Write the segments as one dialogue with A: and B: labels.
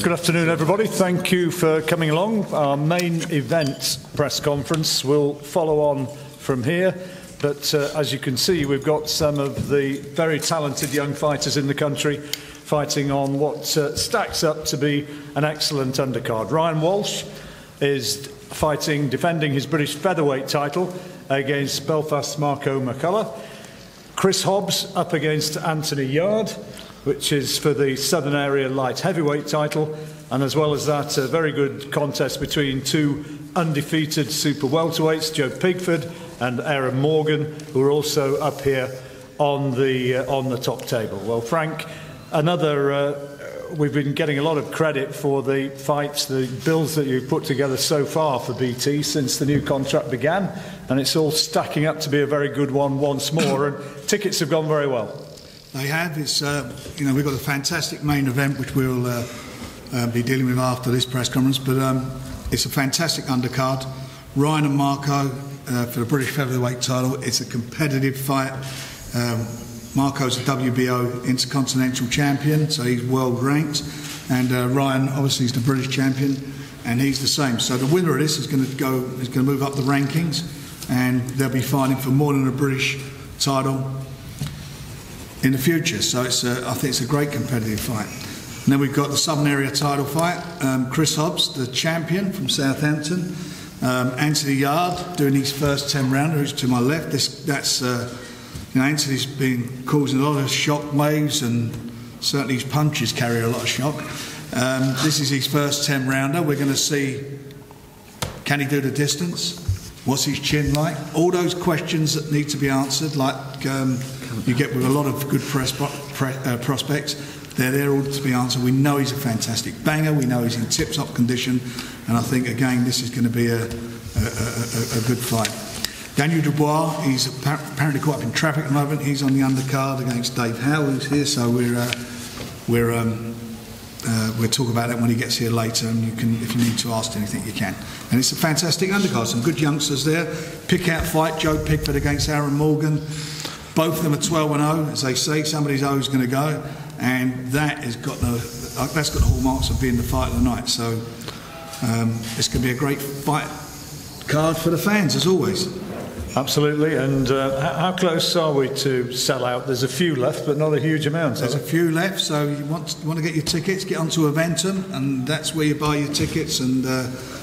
A: Good afternoon, everybody. Thank you for coming along. Our main event press conference will follow on from here. But as you can see, we've got some of the very talented young fighters in the country fighting on what stacks up to be an excellent undercard. Ryan Walsh is defending his British featherweight title against Belfast's McCullough. Chris Hobbs up against Anthony Yarde, which is for the Southern Area light heavyweight title, and as well as that, a very good contest between two undefeated super welterweights, Joe Pigford and Aaron Morgan, who are also up here on the top table. Well, Frank, we've been getting a lot of credit for the fights, the bills that you've put together so far for BT since the new contract began, and it's all stacking up to be a very good one once more, and tickets have gone very well.
B: They have. It's we've got a fantastic main event which we'll be dealing with after this press conference, but it's a fantastic undercard. Ryan and Marco for the British featherweight title. It's a competitive fight. Marco's a WBO intercontinental champion, so he's world ranked, and Ryan obviously is the British champion, and he's the same. So the winner of this is going to move up the rankings, and they'll be fighting for more than a British title in the future. So I think it's a great competitive fight. And then we've got the Southern Area title fight. Chris Hobbs, the champion from Southampton. Anthony Yarde doing his first 10-rounder, who's to my left. Anthony's been causing a lot of shock waves, and certainly his punches carry a lot of shock. This is his first 10-rounder. We're going to see, can he do the distance? What's his chin like? All those questions that need to be answered, like you get with a lot of good prospects. They're there all to be answered. We know he's a fantastic banger. We know he's in tip-top condition. And I think, again, this is going to be a good fight. Daniel Dubois, he's apparently caught up in traffic at the moment. He's on the undercard against Dave Howe, who's here. So we'll talk about that when he gets here later, and you can, if you need to ask anything, you can. And it's a fantastic undercard, some good youngsters there. Pick-out fight, Joe Pigford against Aaron Morgan. Both of them are 12-0, as they say. Somebody's always going to go, and that's got the hallmarks of being the fight of the night. So it's going to be a great fight card for the fans, as always.
A: Absolutely. And how close are we to sell out? There's a few left, but not a huge amount.
B: There's a few left, so you want to get your tickets, get onto Eventum, and that's where you buy your tickets, and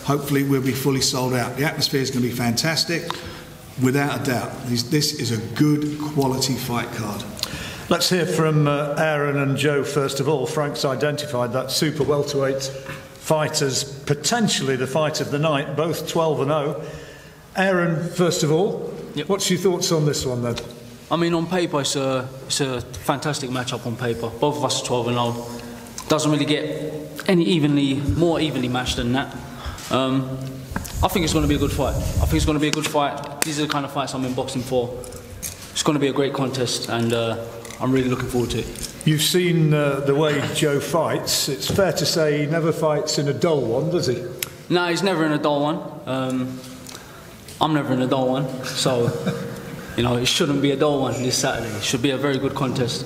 B: hopefully we'll be fully sold out. The atmosphere is going to be fantastic, without a doubt. This is a good quality fight card.
A: Let's hear from Aaron and Joe first of all. Frank's identified that super welterweight fight as potentially the fight of the night, both 12-0. Aaron, first of all, Yep. What's your thoughts on this one then?
C: I mean, on paper, it's a fantastic matchup on paper. Both of us are 12-0. Doesn't really get any more evenly matched than that. I think it's going to be a good fight. These are the kind of fights I'm in boxing for. It's going to be a great contest, and I'm really looking forward to it.
A: You've seen the way Joe fights. It's fair to say he never fights in a dull one, does he?
C: No, he's never in a dull one. I'm never in a dull one, so it shouldn't be a dull one this Saturday. It should be a very good contest.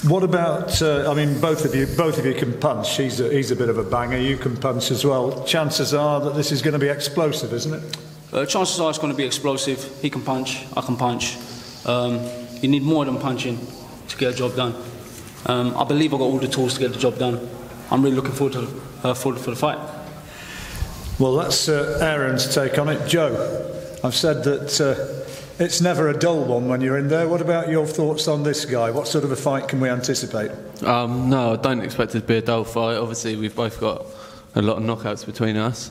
A: What about? I mean, both of you can punch. He's a bit of a banger. You can punch as well. Chances are that this is going to be explosive, isn't it?
C: Chances are it's going to be explosive. He can punch. I can punch. You need more than punching to get a job done. I believe I've got all the tools to get the job done. I'm really looking forward to for the fight.
A: Well, that's Aaron's take on it. Joe, I've said that it's never a dull one when you're in there. What about your thoughts on this guy? What sort of a fight can we anticipate?
D: No, I don't expect it to be a dull fight. Obviously, we've both got a lot of knockouts between us.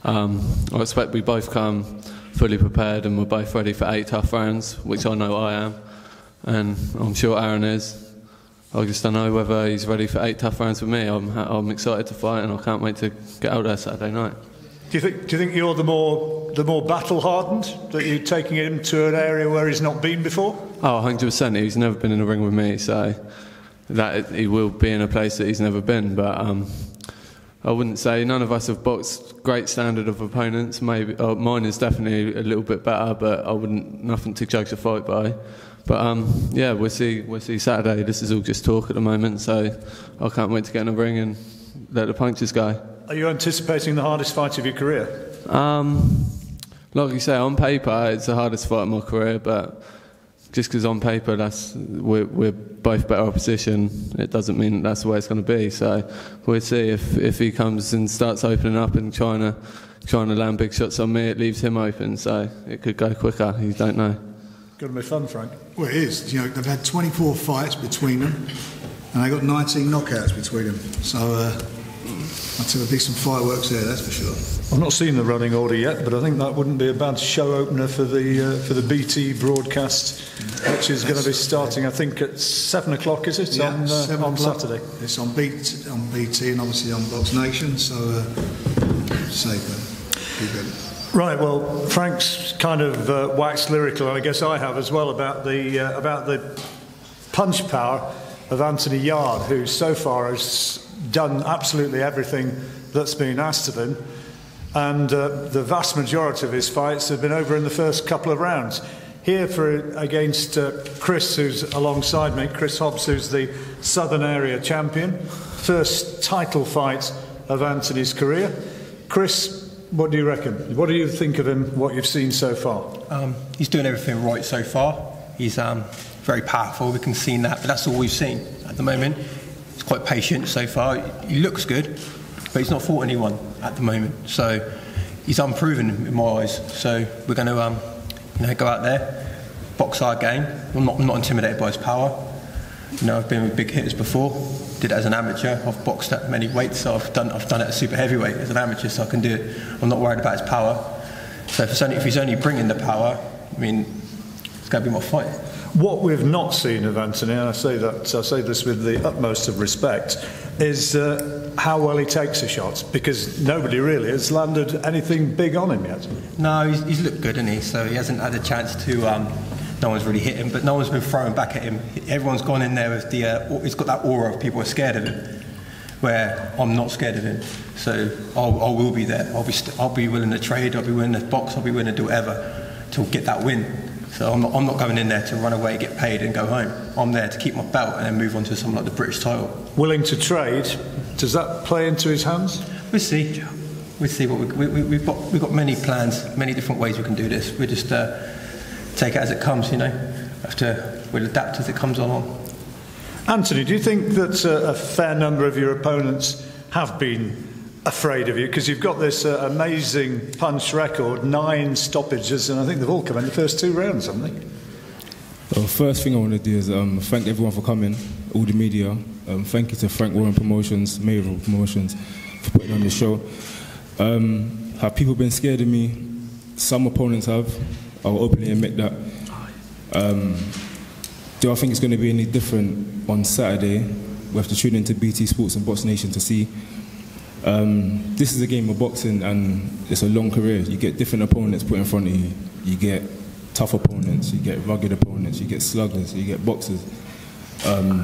D: I expect we both come fully prepared and we're both ready for 8 tough rounds, which I know I am, and I'm sure Aaron is. I just don't know whether he's ready for 8 tough rounds with me. I'm excited to fight, and I can't wait to get out there Saturday night.
A: Do you think you're the more battle hardened, that you're taking him to an area where he's not been before?
D: Oh, 100%. He's never been in a ring with me, so that he will be in a place that he's never been. But I wouldn't say none of us have boxed great standard of opponents. Maybe mine is definitely a little bit better, but nothing to judge a fight by. But yeah, we'll see Saturday. This is all just talk at the moment, so I can't wait to get in a ring and let the punches go.
A: Are you anticipating the hardest fight of your career?
D: Like you say, on paper it's the hardest fight of my career, but just because on paper we're both better opposition, it doesn't mean that's the way it's going to be. So we'll see if he comes and starts opening up and trying to land big shots on me, it leaves him open. So it could go quicker. You don't know.
A: Going to be fun, Frank.
B: Well, it is. You know, they've had 24 fights between them, and they got 19 knockouts between them. So I'd say there'll be some fireworks there, that's for sure.
A: I've not seen the running order yet, but I think that wouldn't be a bad show opener for the BT broadcast, which is going to be starting, I think, at 7 o'clock, is it?
B: Yeah,
A: on Saturday.
B: It's on BT and obviously on Box Nation, so be good.
A: Right, well, Frank's kind of waxed lyrical, and I guess I have as well, about the punch power of Anthony Yarde, who so far has done absolutely everything that's been asked of him, and the vast majority of his fights have been over in the first couple of rounds. Here against Chris, who's alongside me, Chris Hobbs, who's the Southern Area champion, first title fight of Anthony's career. Chris, what do you reckon? What do you think of him, what you've seen so far?
E: He's doing everything right so far. He's very powerful, we can see that, but that's all we've seen at the moment. He's quite patient so far. He looks good, but he's not fought anyone at the moment. So he's unproven in my eyes. So we're going to go out there, box our game. I'm not intimidated by his power. You know, I've been with big hitters before. Did it as an amateur. I've boxed at many weights, so I've done it at super heavyweight as an amateur, so I can do it. I'm not worried about his power. So if he's only bringing the power, I mean, it's going to be my fight.
A: What we've not seen of Anthony, and I say this with the utmost of respect, is how well he takes a shot, because nobody really has landed anything big on him yet.
E: No, he's looked good, hasn't he? So he hasn't had a chance to. No one's really hit him, but no one's been throwing back at him. Everyone's gone in there with he's got that aura of people are scared of him, where I'm not scared of him. So I will be there. I'll be willing to trade. I'll be willing to box. I'll be willing to do whatever to get that win. So I'm not going in there to run away, get paid, and go home. I'm there to keep my belt and then move on to something like the British title.
A: Willing to trade? Does that play into his hands?
E: We'll see. We'll see. We've got many plans, many different ways we can do this. We just take it as it comes, you know. We'll adapt as it comes along.
A: Anthony, do you think that a fair number of your opponents have been afraid of you? Because you've got this amazing punch record, 9 stoppages, and I think they've all come in the first 2 rounds, haven't they?
F: Well, first thing I want to do is thank everyone for coming, all the media. Thank you to Frank Warren Promotions, Mayville Promotions, for putting on the show. Have people been scared of me? Some opponents have. I'll openly admit that. Do I think it's going to be any different on Saturday? We have to tune into BT Sports and Box Nation to see. This is a game of boxing, and it's a long career. You get different opponents put in front of you. You get tough opponents, you get rugged opponents, you get sluggers, you get boxers.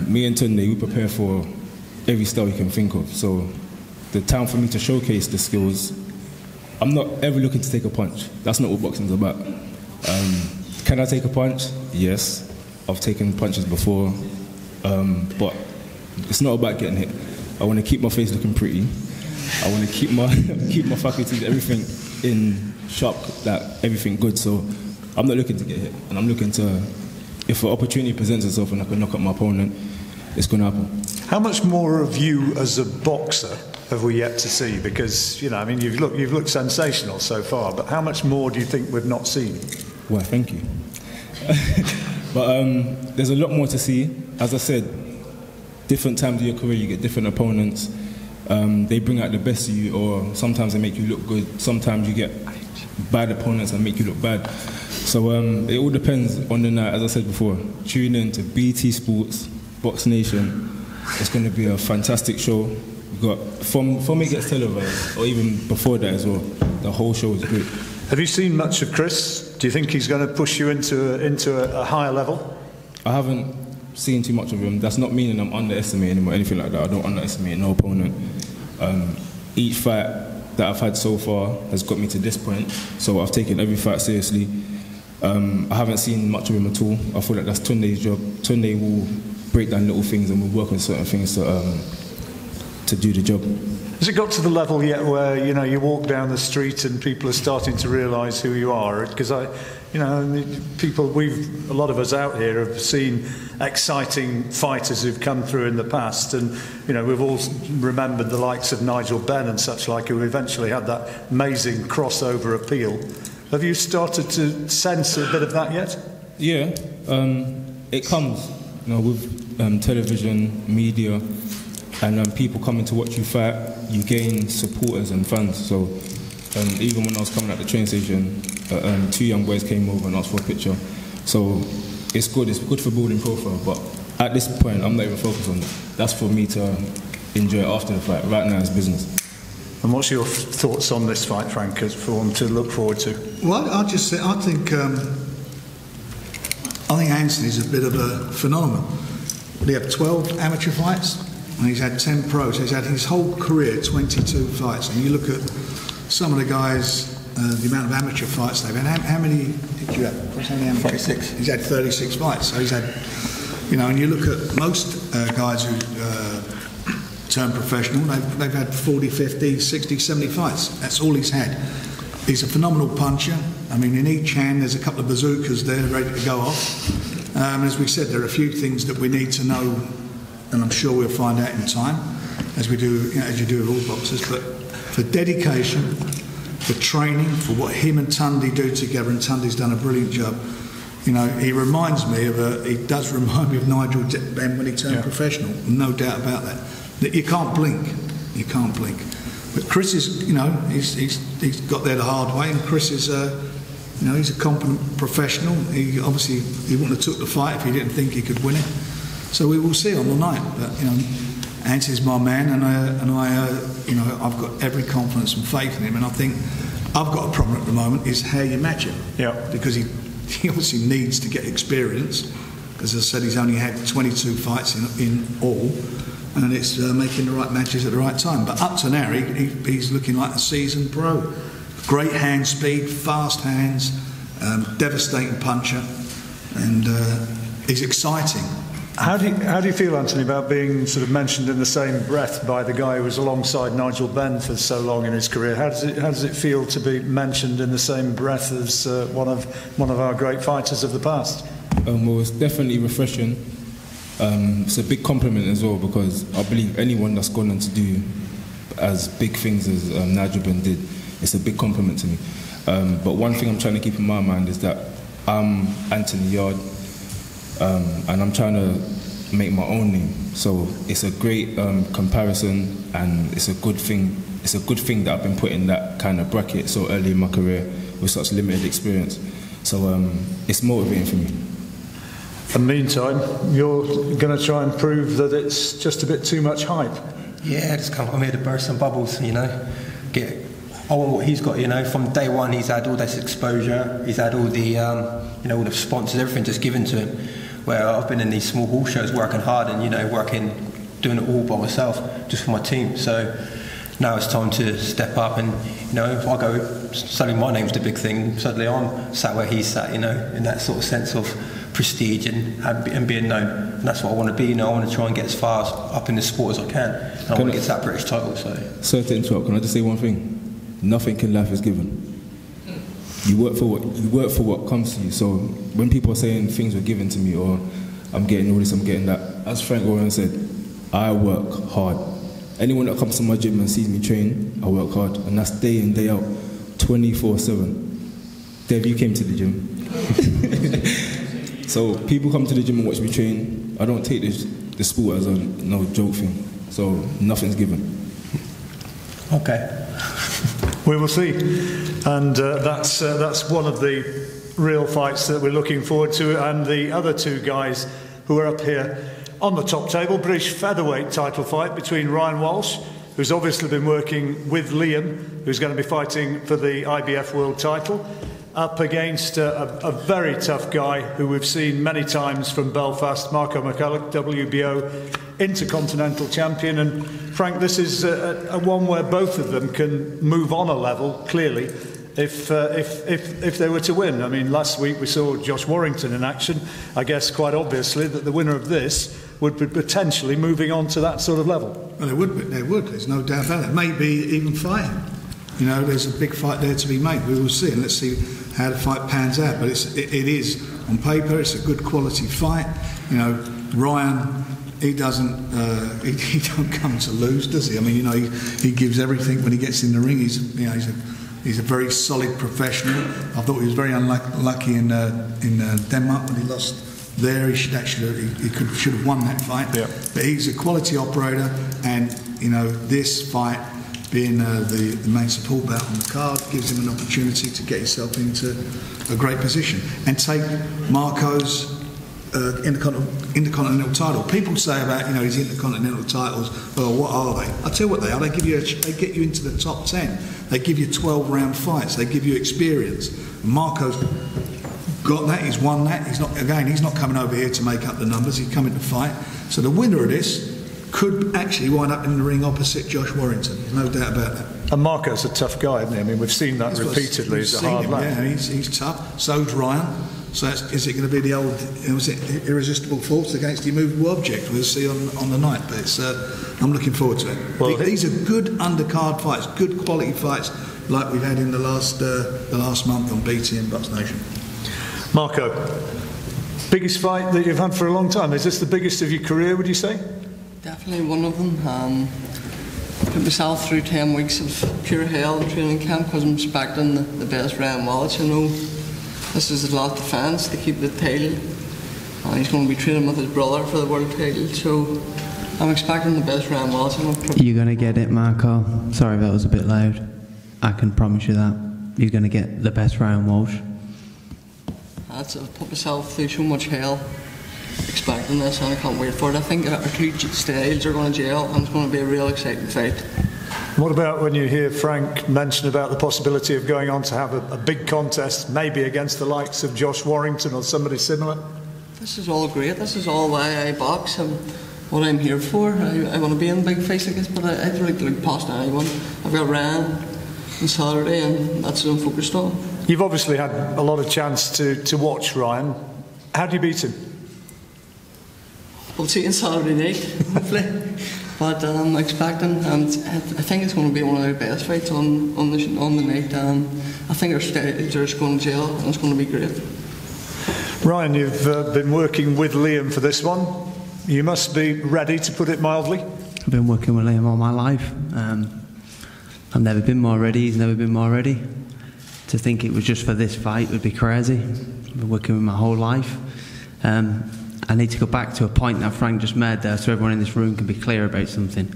F: Me and Tunde, we prepare for every style you can think of. So the time for me to showcase the skills, I'm not ever looking to take a punch. That's not what boxing's about. Can I take a punch? Yes. I've taken punches before, but it's not about getting hit. I want to keep my face looking pretty. I want to keep my faculties, everything in sharp, everything good. So I'm not looking to get hit, and I'm looking to, if an opportunity presents itself and I can knock out my opponent, it's going to happen.
A: How much more of you as a boxer have we yet to see? Because, you know, I mean, you've looked sensational so far, but how much more do you think we've not seen?
F: Well, thank you. But there's a lot more to see. As I said, different times of your career, you get different opponents. They bring out the best of you, or sometimes they make you look good. Sometimes you get bad opponents and make you look bad. So it all depends on the night. As I said before, tune in to BT Sports, Box Nation. It's going to be a fantastic show. We've got from it gets televised, or even before that as well. The whole show is great.
A: Have you seen much of Chris? Do you think he's going to push you into a higher level?
F: I haven't seen too much of him. That's not meaning I'm underestimating him or anything like that. I don't underestimate no opponent. Each fight that I've had so far has got me to this point, so I've taken every fight seriously. I haven't seen much of him at all. I feel like that's Tunde's job. Tunde will break down little things and we'll work on certain things to to do the job.
A: Has it got to the level yet where, you know, you walk down the street and people are starting to realise who you are? Because a lot of us out here have seen exciting fighters who've come through in the past, and, you know, we've all remembered the likes of Nigel Benn and such like, who eventually had that amazing crossover appeal. Have you started to sense a bit of that yet?
F: Yeah, it comes, you know, with television, media, and people coming to watch you fight. You gain supporters and fans. So even when I was coming at the train station, 2 young boys came over and asked for a picture. So it's good for building profile, but at this point I'm not even focused on that. That's for me to enjoy it after the fight. Right now it's business.
A: And what's your thoughts on this fight, Frank, as for one to look forward to?
B: Well, I'll just say, I think Anthony's a bit of a phenomenon. He had 12 amateur fights, and he's had 10 pros. He's had his whole career 22 fights. And you look at some of the guys, the amount of amateur fights they've had. How many did you have? How many amateur?
E: 36.
B: He's had 36 fights. So he's had, you know, and you look at most guys who turn professional, they've had 40, 50, 60, 70 fights. That's all he's had. He's a phenomenal puncher. I mean, in each hand there's a couple of bazookas there ready to go off. As we said, there are a few things that we need to know, and I'm sure we'll find out in time, as we do, you know, as you do with all boxers. But for dedication, for training, for what him and Tunde do together, and Tunde's done a brilliant job. You know, he does remind me of Nigel Benn when he turned professional, no doubt about that. That you can't blink. But Chris is, you know, he's got there the hard way, and Chris is, you know, he's a competent professional. He wouldn't have took the fight if he didn't think he could win it. So we will see on the night. But, you know, Anthony's my man, and I you know, I've got every confidence and faith in him. And I think I've got a problem at the moment is how you match him. Yeah. Because he obviously needs to get experience. As I said, he's only had 22 fights in all. And it's making the right matches at the right time. But up to now, he's looking like a seasoned pro. Great hand speed, fast hands, devastating puncher, and he's exciting.
A: How do you feel, Anthony, about being sort of mentioned in the same breath by the guy who was alongside Nigel Benn for so long in his career? How does it feel to be mentioned in the same breath as one of our great fighters of the past?
F: Well, it's definitely refreshing. It's a big compliment as well, because I believe anyone that's gone on to do as big things as Nigel Benn did, it's a big compliment to me. But one thing I'm trying to keep in my mind is that I'm Anthony Yarde, and I'm trying to make my own name. So it's a great comparison, and it's a good thing. It's a good thing that I've been put in that kind of bracket so early in my career with such limited experience. So it's motivating for me.
A: In the meantime, you're going to try and prove that it's just a bit too much hype.
E: Yeah, I'm here to burst some bubbles, you know. I want what he's got, you know. From day one, he's had all this exposure. He's had all the, you know, all the sponsors, everything just given to him. Where I've been in these small hall shows, working hard and, you know, doing it all by myself, just for my team. So now it's time to step up, and, you know, if I go, suddenly my name's the big thing. Suddenly I'm sat where he's sat, you know, in that sort of sense of prestige and being known. And that's what I want to be, you know. I want to try and get as far up in the sport as I can. And I want to get to that British title.
F: Sorry to interrupt, can I just say one thing? Nothing in life is given. You work for what comes to you. So when people are saying things were given to me, or I'm getting all this, I'm getting that, as Frank Warren said, I work hard. Anyone that comes to my gym and sees me train, I work hard, and that's day in, day out, 24/7. Dev, you came to the gym. So people come to the gym and watch me train. I don't take the sport as a no joke thing. So nothing's given.
E: Okay.
A: We will see, and that's one of the real fights that we're looking forward to. And the other two guys who are up here on the top table, British featherweight title fight between Ryan Walsh, who's obviously been working with Liam, who's going to be fighting for the IBF World title, up against a very tough guy who we've seen many times from Belfast, Marco McCullough, WBO Intercontinental Champion. And Frank, this is a one where both of them can move on a level, clearly, if they were to win. I mean, last week we saw Josh Warrington in action. I guess quite obviously that the winner of this would be potentially moving on to that sort of level.
B: Well, they would. There's no doubt about it. Maybe even fighting. You know, there's a big fight there to be made. We will see, and let's see how the fight pans out. But it is on paper. It's a good quality fight. You know, Ryan. He doesn't. He don't come to lose, does he? I mean, you know, he gives everything when he gets in the ring. He's a very solid professional. I thought he was very unlucky in Denmark when he lost there. He should have won that fight. Yeah. But he's a quality operator, and you know, this fight, being the main support bout on the card, gives him an opportunity to get himself into a great position and take Marco's intercontinental title. People say about, you know, his intercontinental titles, well, what are they? I'll tell you what they are. They get you into the top 10. They give you 12-round fights. They give you experience. And Marco's got that. He's won that. He's not coming over here to make up the numbers. He's coming to fight. So the winner of this could actually wind up in the ring opposite Josh Warrington. There's no doubt about that.
A: And Marco's a tough guy, isn't he? I mean, we've seen that repeatedly. He's a hard lad.
B: Yeah, he's tough. So's Ryan. So is it going to be the old irresistible force against the immovable object? We'll see on the night. But I'm looking forward to it. Well, these are good undercard fights, good quality fights, like we've had in the last month on BT and Box Nation.
A: Marco, biggest fight that you've had for a long time. Is this the biggest of your career, would you say?
G: Definitely one of them. Put myself through 10 weeks of pure hell in training camp because I'm expecting the best Ryan Walsh. You know, this is his last defence to keep the title. He's going to be training with his brother for the world title, so I'm expecting the best Ryan Walsh.
H: You're going to get it, Marco. Sorry if that was a bit loud. I can promise you that. You're going to get the best Ryan Walsh.
G: I've put myself through so much hell expecting this, and I can't wait for it. I think our two styles are going to gel, and it's going to be a real exciting fight.
A: What about when you hear Frank mention about the possibility of going on to have a big contest, maybe against the likes of Josh Warrington or somebody similar?
G: This is all great. This is all why I box and what I'm here for. I want to be in big fights like this, but I don't like to look past anyone. I've got Ryan on Saturday, and that's what I'm focused on.
A: You've obviously had a lot of chance to watch Ryan. How do you beat him?
G: We'll see on Saturday night, hopefully. But I'm expecting, and I think it's going to be one of the best fights on the night. I think our styles are going to gel, and it's going to be great.
A: Ryan, you've been working with Liam for this one. You must be ready, to put it mildly.
H: I've been working with Liam all my life. I've never been more ready. He's never been more ready. To think it was just for this fight would be crazy. I've been working with him my whole life. I need to go back to a point that Frank just made there so everyone in this room can be clear about something.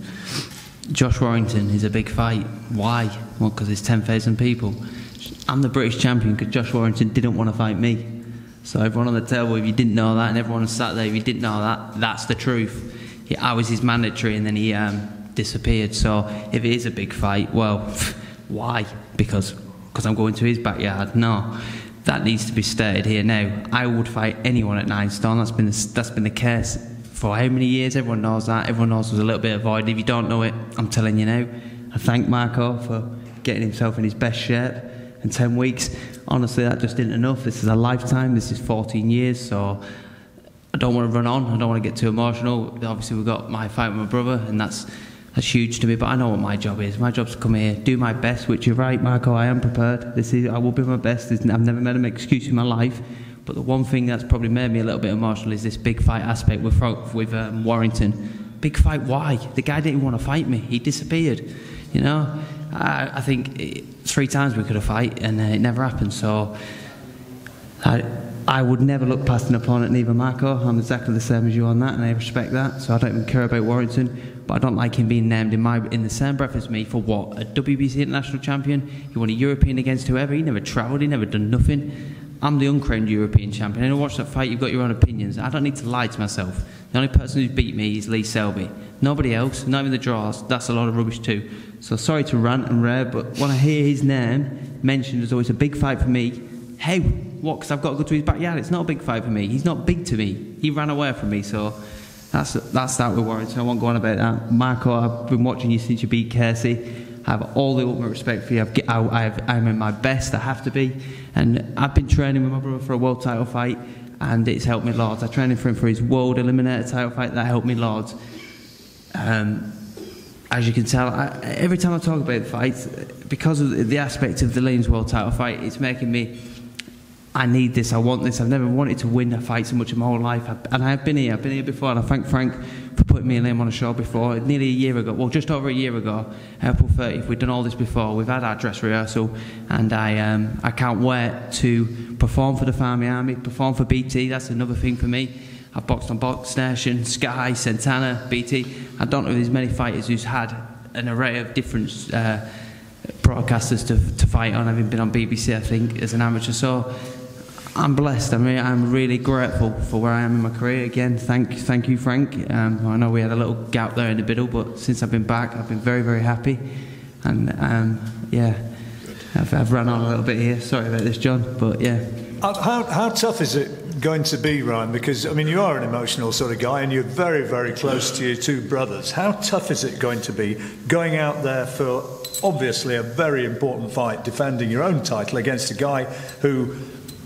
H: Josh Warrington is a big fight. Why? Well, because it's 10,000 people. I'm the British champion because Josh Warrington didn't want to fight me. So everyone on the table, if you didn't know that, and everyone on Saturday, if you didn't know that, that's the truth. I was his mandatory, and then he disappeared. So if it is a big fight, well, why? Because I'm going to his backyard? No. That needs to be stated here now. I would fight anyone at 9 stone. That's been the case for how many years? Everyone knows that. Everyone knows there's a little bit of void. If you don't know it, I'm telling you now. I thank Marco for getting himself in his best shape in 10 weeks. Honestly, that just isn't enough. This is a lifetime. This is 14 years. So I don't want to run on. I don't want to get too emotional. Obviously, we've got my fight with my brother, and that's huge to me, but I know what my job is. My job's to come here, do my best, which you're right, Marco, I am prepared. I will be my best. I've never made an excuse in my life, but the one thing that's probably made me a little bit emotional is this big fight aspect with Warrington. Big fight, why? The guy didn't want to fight me. He disappeared. You know, I think 3 times we could have fight, and it never happened. So I would never look past an opponent, neither Marco. I'm exactly the same as you on that, and I respect that. So I don't even care about Warrington. But I don't like him being named in the same breath as me for what? A WBC international champion? He won a European against whoever. He never travelled. He never done nothing. I'm the uncrowned European champion. And I watch that fight. You've got your own opinions. I don't need to lie to myself. The only person who's beat me is Lee Selby. Nobody else. Not even the draws. That's a lot of rubbish too. So sorry to rant and rave, but when I hear his name mentioned as always a big fight for me, hey, what? Because I've got to go to his backyard. It's not a big fight for me. He's not big to me. He ran away from me. So. That's that with Warrington. I won't go on about that. Marco, I've been watching you since you beat Casey. I have all the ultimate respect for you. I'm in my best. I have to be. And I've been training with my brother for a world title fight. and it's helped me loads. I trained for him for his World Eliminator title fight. That helped me loads. As you can tell, every time I talk about fights, because of the aspect of the Liam's World title fight, it's making me, I need this, I want this. I've never wanted to win a fight so much in my whole life. And I've been here before, and I thank Frank for putting me and Liam on a show before. Nearly a year ago, well, just over a year ago, April 30th, we've done all this before. We've had our dress rehearsal, and I can't wait to perform for the Farmy Army, perform for BT. That's another thing for me. I've boxed on Box Nation, Sky, Santana, BT. I don't know if there's many fighters who's had an array of different broadcasters to fight on, having been on BBC, I think, as an amateur. So I'm blessed. I'm really grateful for where I am in my career. Again, thank you, Frank. I know we had a little gap there in the middle, but since I've been back, I've been very, very happy. And yeah, I've run on a little bit here. Sorry about this, John, but yeah.
A: How tough is it going to be, Ryan? Because, I mean, you are an emotional sort of guy and you're very, very close to your two brothers. How tough is it going to be going out there for, obviously, a very important fight, defending your own title against a guy who,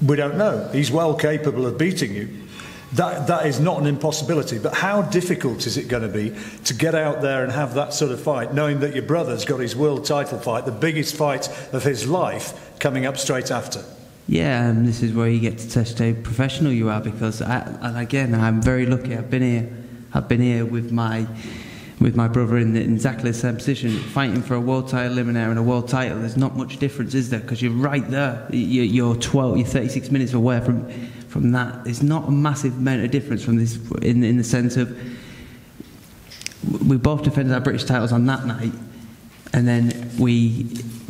A: we don't know, he's well capable of beating you? That is not an impossibility, but how difficult is it going to be to get out there and have that sort of fight, knowing that your brother's got his world title fight, the biggest fight of his life, coming up straight after?
H: Yeah, and this is where you get to test how professional you are, because again, I'm very lucky. I've been here with my brother in exactly the same position, fighting for a world title eliminator and a world title. There's not much difference, is there? Because you're right there. You're 36 minutes away from that. There's not a massive amount of difference from this in the sense of we both defended our British titles on that night. And then we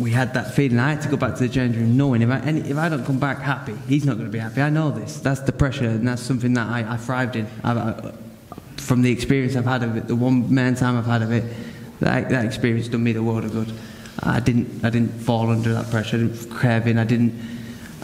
H: had that feeling. I had to go back to the change room knowing if I don't come back happy, he's not going to be happy. I know this. That's the pressure, and that's something that I thrived in. From the experience I've had of it, the one man time I've had of it, that experience done me the world of good. I didn't fall under that pressure. I didn't crave in.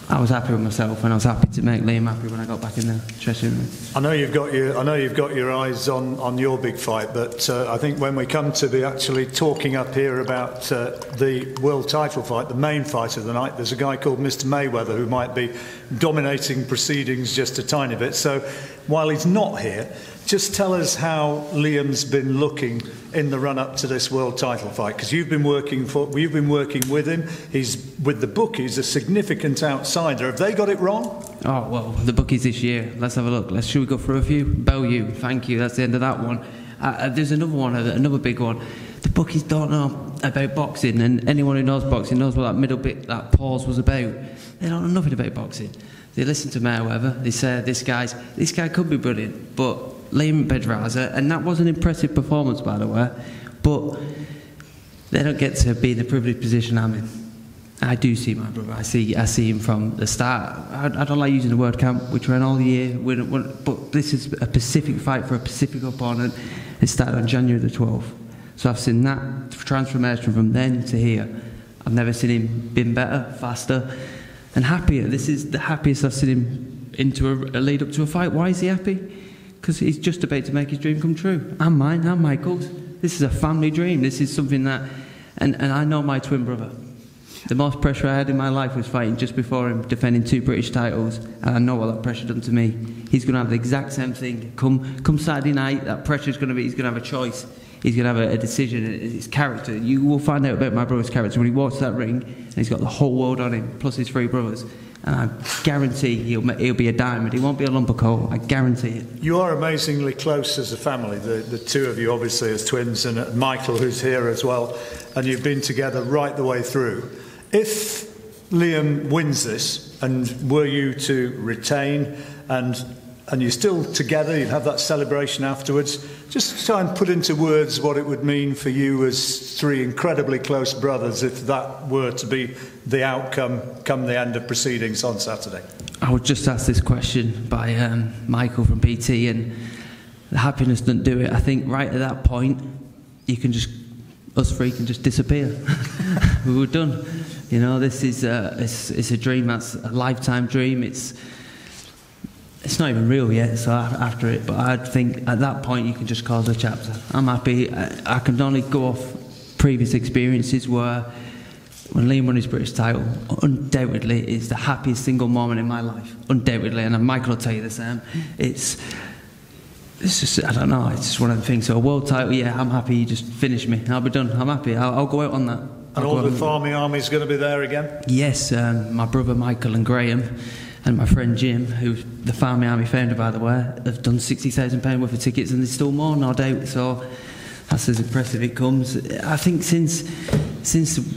H: I was happy with myself, and I was happy to make Liam happy when I got back in the dressing room.
A: I know you've got your eyes on your big fight, but I think when we come to be actually talking up here about the world title fight, the main fight of the night, there's a guy called Mr. Mayweather who might be dominating proceedings just a tiny bit. So while he's not here, just tell us how Liam's been looking in the run-up to this world title fight, because you've been working with him. He's with the bookies, a significant outsider. Have they got it wrong?
H: Oh well, the bookies this year. Let's have a look. Should we go through a few? Bellew, thank you. That's the end of that one. There's another one, another big one. The bookies don't know about boxing, and anyone who knows boxing knows what that middle bit, that pause was about. They don't know nothing about boxing. They listen to Mayweather. They say this guy could be brilliant, but Liam Pedraza, and that was an impressive performance, by the way, but they don't get to be in the privileged position I'm in. I do see my brother. I see him from the start. I don't like using the word camp. We train all year, but this is a Pacific fight for a Pacific opponent. It started on January the 12th. So I've seen that transformation from then to here. I've never seen him been better, faster, and happier. This is the happiest I've seen him into a lead up to a fight. Why is he happy? Because he's just about to make his dream come true. And mine, and Michael's. This is a family dream. This is something that... And I know my twin brother. The most pressure I had in my life was fighting just before him, defending 2 British titles. And I know what that pressure done to me. He's going to have the exact same thing. Come Saturday night, that pressure's going to be... He's going to have a choice. He's going to have a decision. His character. You will find out about my brother's character when he walks that ring and he's got the whole world on him, plus his 3 brothers. And I guarantee he'll be a diamond. He won't be a lump of coal. I guarantee it.
A: You are amazingly close as a family, the two of you obviously as twins, and Michael who's here as well, and you've been together right the way through. If Liam wins this, and were you to retain, and you're still together, you'd have that celebration afterwards, just try and put into words what it would mean for you as 3 incredibly close brothers if that were to be the outcome come the end of proceedings on Saturday.
H: I was just asked this question by Michael from BT, and the happiness doesn't do it. I think right at that point, us 3 can just disappear. We were done. You know, this is it's a dream. That's a lifetime dream. It's not even real yet, so after it, but I think at that point you can just close the chapter. I'm happy. I can only go off previous experiences where when Liam won his British title, undoubtedly is the happiest single moment in my life. Undoubtedly, and Michael will tell you the same. It's just, I don't know, it's just one of the things. So a world title, yeah, I'm happy, just finish me. I'll be done, I'm happy. I'll go out on that.
A: And all the farming army's going to be there again?
H: Yes, my brother Michael and Graham and my friend Jim, who's the farming army founder, by the way, have done £60,000 worth of tickets, and there's still more, no doubt. So that's as impressive it comes. I think since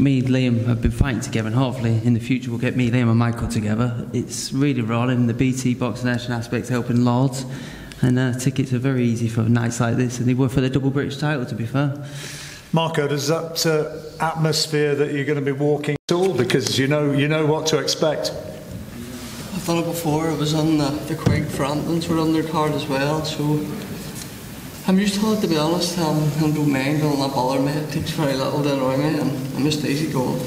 H: me and Liam have been fighting together, and hopefully in the future we'll get me, Liam and Michael together, it's really rolling. The BT Boxing Nation aspect's helping loads, and tickets are very easy for nights like this, and they were for the double British title, to be fair.
A: Marco, does that atmosphere that you're going to be walking at all? Because you know what to expect.
G: I've done it before. It was on the Craig Framptons were Undercard as well, so I'm used to it, to be honest. I don't mind, it'll not bother me. It takes very little to annoy me, and I'm just easy going.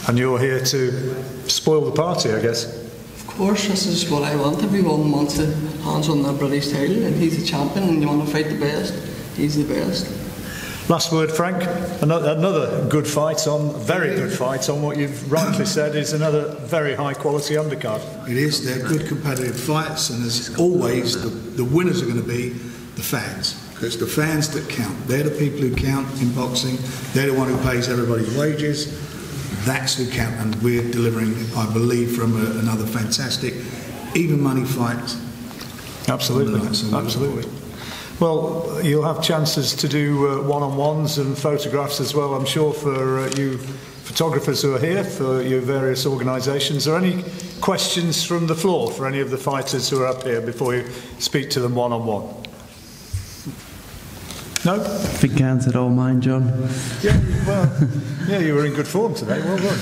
A: And you're here to spoil the party, I guess?
G: Of course, this is what I want. Everyone wants to hands on the British title, and he's the champion, and you want to fight the best. He's the best.
A: Last word, Frank. Another good fight very good fight on what you've rightly said is another very high quality undercard.
B: It is. They're good competitive fights, and as always, the winners are going to be the fans. Because it's the fans that count. They're the people who count in boxing. They're the one who pays everybody's wages. That's who count, and we're delivering, I believe, from another fantastic, even money fight.
A: Absolutely, absolutely. Well, you'll have chances to do one-on-ones and photographs as well, I'm sure, for you photographers who are here, for your various organisations. Are there any questions from the floor for any of the fighters who are up here before you speak to them one-on-one? No?
H: I think I answered all mine, John.
A: Yeah, well, yeah, you were in good form today. Well done.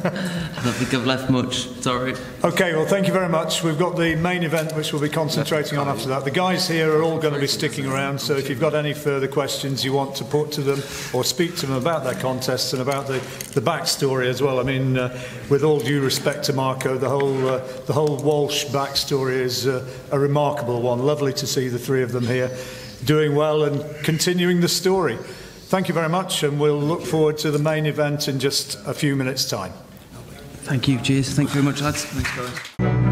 H: I don't think I've left much. Sorry.
A: Okay, well, thank you very much. We've got the main event, which we'll be concentrating on after that. The guys here are all going to be sticking around, so if you've got any further questions you want to put to them or speak to them about their contests and about the backstory as well. I mean, with all due respect to Marco, the whole Walsh backstory is a remarkable one. Lovely to see the three of them here doing well and continuing the story. Thank you very much, and we'll look forward to the main event in just a few minutes' time.
H: Thank you, cheers. Thank you very much, lads. Thanks, guys.